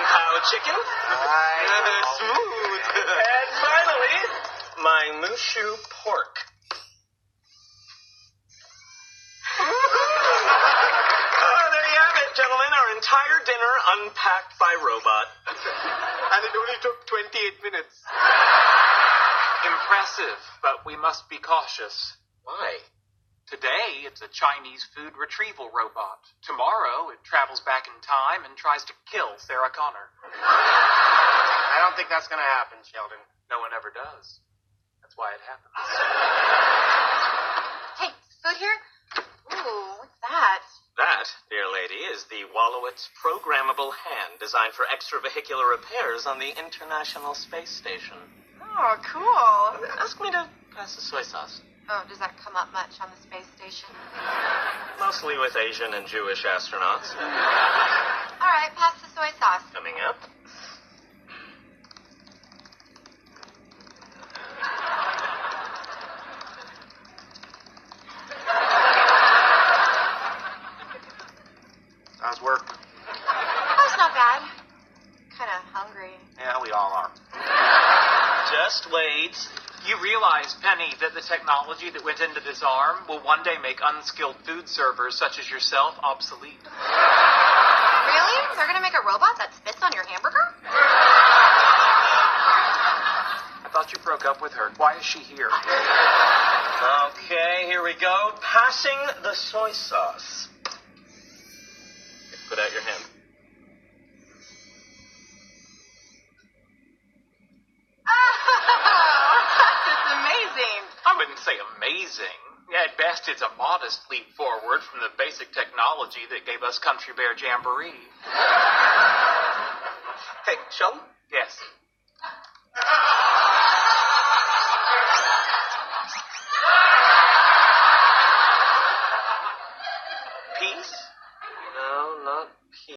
cow chicken. Smooth. And finally, my mushu pork. There you have it, gentlemen. Our entire dinner unpacked by robot. And it only took 28 minutes. Impressive, but we must be cautious. Why? Today, it's a Chinese food retrieval robot. Tomorrow, it travels back in time and tries to kill Sarah Connor. I don't think that's going to happen, Sheldon. No one ever does. That's why it happens. Hey, food here? Ooh, what's that? That, dear lady, is the Wallowitz programmable hand designed for extravehicular repairs on the International Space Station. Oh, cool. Ask me to pass the soy sauce. Oh, does that come up much on the space station? Mostly with Asian and Jewish astronauts. All right, pass the soy sauce. Coming up. How's work? Oh, it's not bad. Kind of hungry. Yeah, we all are. Just wait. You realize, Penny, that the technology that went into this arm will one day make unskilled food servers such as yourself obsolete. Really? They're going to make a robot that spits on your hamburger? I thought you broke up with her. Why is she here? Okay, here we go. Passing the soy sauce. Put out your hand. I wouldn't say amazing. At best, it's a modest leap forward from the basic technology that gave us Country Bear Jamboree. Hey, Sheldon? Yes.